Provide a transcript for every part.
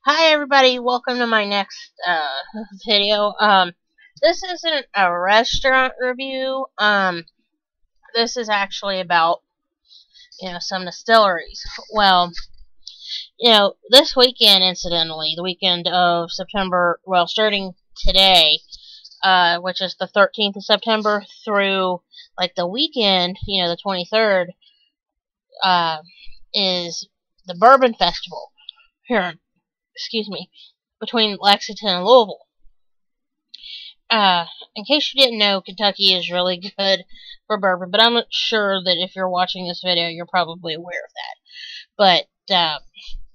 Hi everybody, welcome to my next video. This isn't a restaurant review. This is actually about, some distilleries. Well, this weekend, incidentally, the weekend of September, well, starting today, which is the 13th of September through, the weekend, the 23rd, is the Bourbon Festival here, between Lexington and Louisville. In case you didn't know, Kentucky is really good for bourbon, but I'm not sure that if you're watching this video, you're probably aware of that. But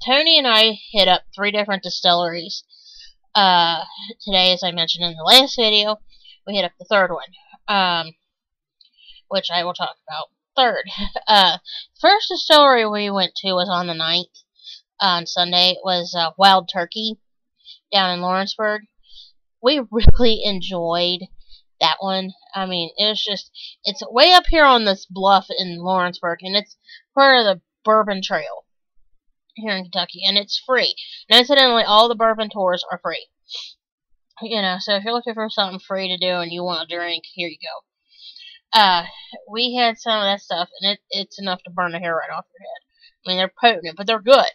Tony and I hit up 3 different distilleries. Today, as I mentioned in the last video, we hit up the 3rd one, which I will talk about third. First distillery we went to was on the 9th. On Sunday. It was Wild Turkey down in Lawrenceburg. We really enjoyed that one. I mean, it's way up here on this bluff in Lawrenceburg, and it's part of the Bourbon Trail here in Kentucky, and it's free. And incidentally, all the bourbon tours are free. So if you're looking for something free to do and you want a drink, here you go. We had some of that stuff, and it's enough to burn the hair right off your head. I mean, they're potent, but they're good.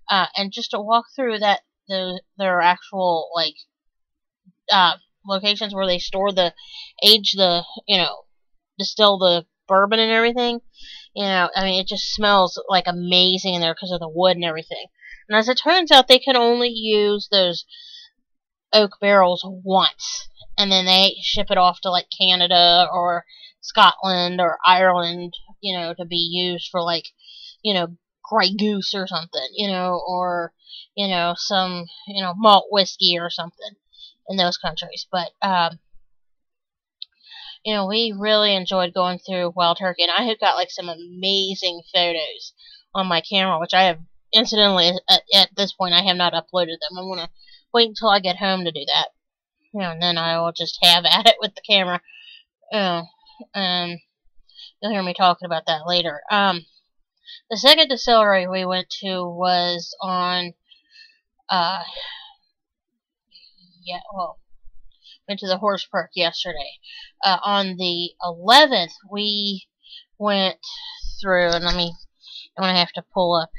And just to walk through their actual, locations where they store distill the bourbon and everything, I mean, it just smells, amazing in there because of the wood and everything. And as it turns out, they can only use those oak barrels once. And then they ship it off to, Canada or Scotland or Ireland, to be used for, Grey Goose or something, or, some, malt whiskey or something in those countries. But, we really enjoyed going through Wild Turkey, and I have got, some amazing photos on my camera, which I have, incidentally, at this point, I have not uploaded them. I'm going to wait until I get home to do that, and then I will just have at it with the camera. You'll hear me talking about that later. The second distillery we went to was on, went to the Horse Park yesterday. On the 11th, we went through, and I'm going to have to pull up,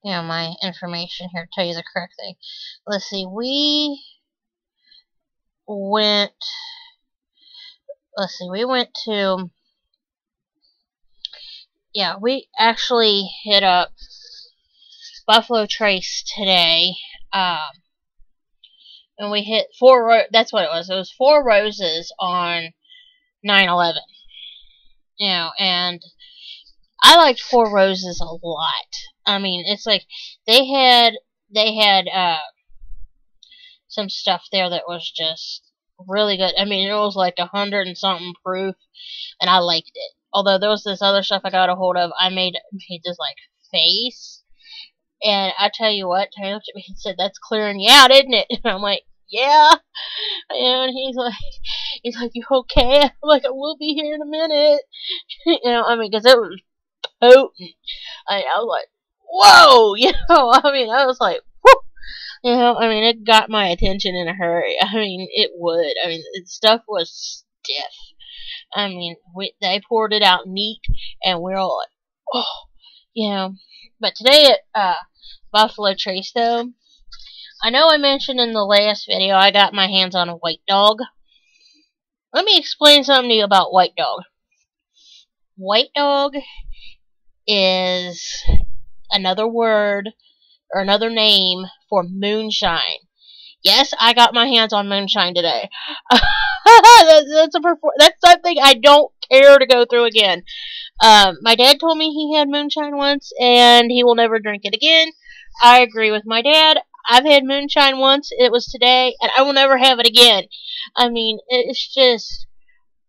my information here to tell you the correct thing. Let's see, we went to, we actually hit up Buffalo Trace today, and we hit that's what it was. It was Four Roses on 9/11. And I liked Four Roses a lot. I mean, it's they had some stuff there that was just really good. I mean, it was 100 and something proof, and I liked it. Although there was this other stuff I got a hold of, I made this face, and I tell you what, Tony looked at me and said, "That's clearing you out, isn't it?" And I'm like, "Yeah." And he's like, "You okay?" I'm like, "I will be here in a minute." Because it was potent. I was like, "Whoa!" I was like, "Whoop!" It got my attention in a hurry. It would. The stuff was stiff. They poured it out neat, and we're all like, oh, But today at Buffalo Trace, though, I know I mentioned in the last video I got my hands on a White Dog. Let me explain something to you about White Dog. White Dog is another word or another name for moonshine. Yes, I got my hands on moonshine today. That's something I don't care to go through again. My dad told me he had moonshine once, and he will never drink it again. I agree with my dad. I've had moonshine once. It was today, and I will never have it again. It's just,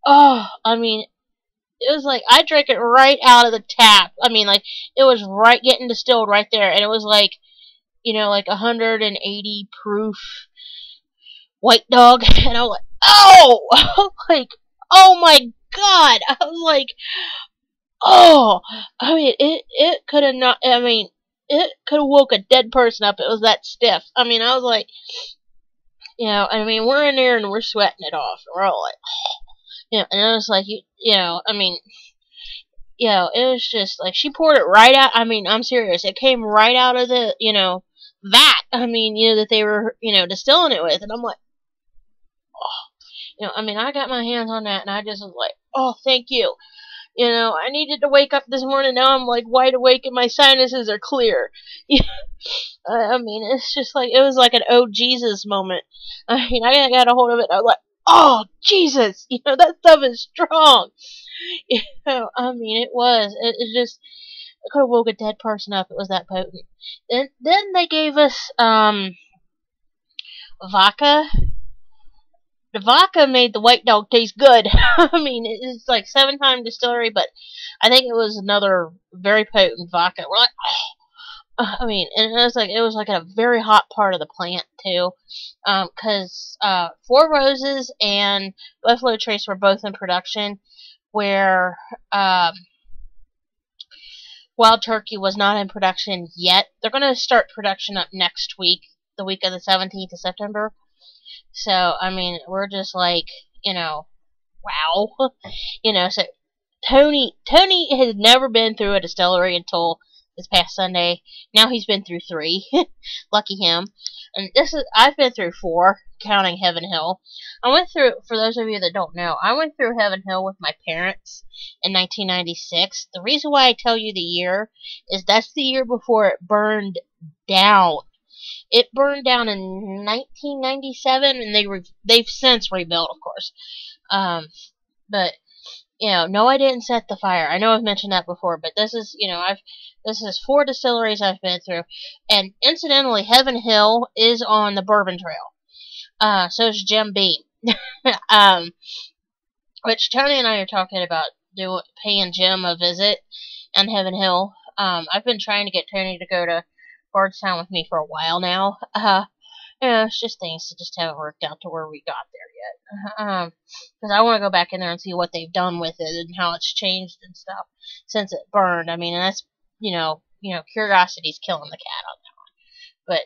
it was I drank it right out of the tap. It was getting distilled right there, and it was 180 proof White Dog, and I was like, oh! Oh my God! I was like, oh! It could have not, it could have woke a dead person up. It was that stiff. I mean, I was like, I mean, we're in there and we're sweating it off. We're all like, and I was like, I mean, it was just like she poured it right out. I mean, I'm serious. It came right out of the, vat. I mean, that they were, distilling it with, and I'm like, I mean, I got my hands on that, and I just was like, oh, thank you. I needed to wake up this morning. Now I'm like wide awake, and my sinuses are clear. I mean, it's just like it was like an oh Jesus moment. I mean, I got a hold of it. And I was like, oh Jesus, that stuff is strong. I mean, it was. It just it could have woke a dead person up. It was that potent. Then they gave us vodka. The vodka made the White Dog taste good. I mean, it's like 7-time distillery, but I think it was another very potent vodka. We're like, I mean, and it was like a very hot part of the plant too, because Four Roses and Buffalo Trace were both in production, where Wild Turkey was not in production yet. They're going to start production up next week, the week of the 17th of September. So, I mean, we're just like, wow. So Tony has never been through a distillery until this past Sunday. Now he's been through 3. Lucky him. And I've been through 4, counting Heaven Hill. I went through, for those of you that don't know, I went through Heaven Hill with my parents in 1996. The reason why I tell you the year is that's the year before it burned down. It burned down in 1997, and they've since rebuilt, of course. But no, I didn't set the fire. I know I've mentioned that before, but this is, this is 4 distilleries I've been through, and incidentally, Heaven Hill is on the Bourbon Trail. So is Jim Beam, which Tony and I are talking about paying Jim a visit on Heaven Hill. I've been trying to get Tony to go to Bardstown with me for a while now. It's just things that just haven't worked out to where we got there yet. Because I want to go back in there and see what they've done with it and how it's changed and stuff since it burned. I mean, and that's, curiosity's killing the cat on that one. But,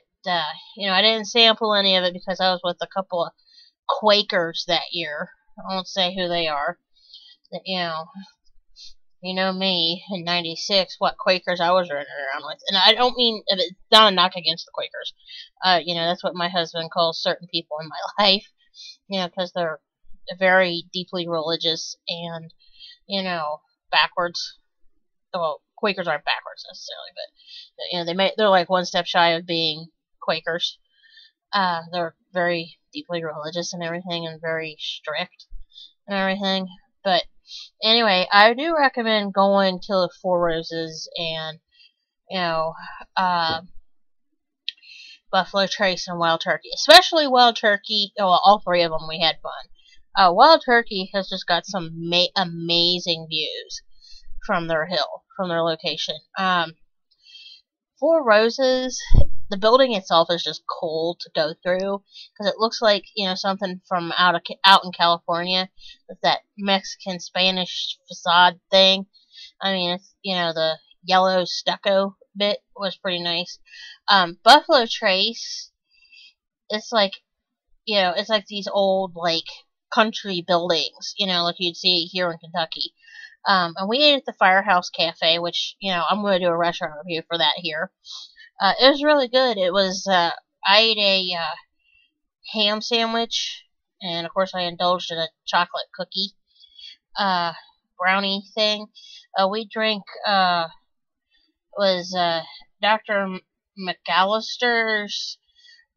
I didn't sample any of it because I was with a couple of Quakers that year. I won't say who they are. But, you know me, in 96, what Quakers I was running around with. And I don't mean, it's not a knock against the Quakers. That's what my husband calls certain people in my life. Because they're very deeply religious and, backwards. Well, Quakers aren't backwards necessarily, but, they're like one step shy of being Quakers. They're very deeply religious and everything, and very strict and everything. But anyway, I do recommend going to the Four Roses and, Buffalo Trace and Wild Turkey. Especially Wild Turkey. Well, all 3 of them we had fun. Wild Turkey has just got some amazing views from their hill, from their location. Four Roses, the building itself is just cool to go through because it looks like something from out in California with that Mexican Spanish facade thing. I mean, it's the yellow stucco bit was pretty nice. Buffalo Trace, it's like it's like these old like country buildings, like you'd see here in Kentucky. And we ate at the Firehouse Café, which, I'm going to do a restaurant review for that here. It was really good. It was, I ate a ham sandwich, and of course I indulged in a chocolate cookie brownie thing. We drank, Dr. McAllister's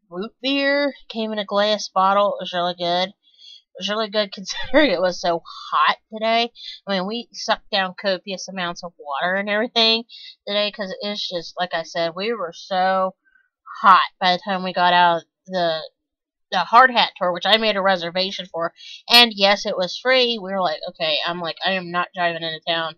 root beer. Came in a glass bottle. It was really good. It was really good considering it was so hot today. I mean, we sucked down copious amounts of water and everything today because it's just, like I said, we were so hot by the time we got out of the hard hat tour, which I made a reservation for. And yes, it was free. We were like, okay, I am not driving into town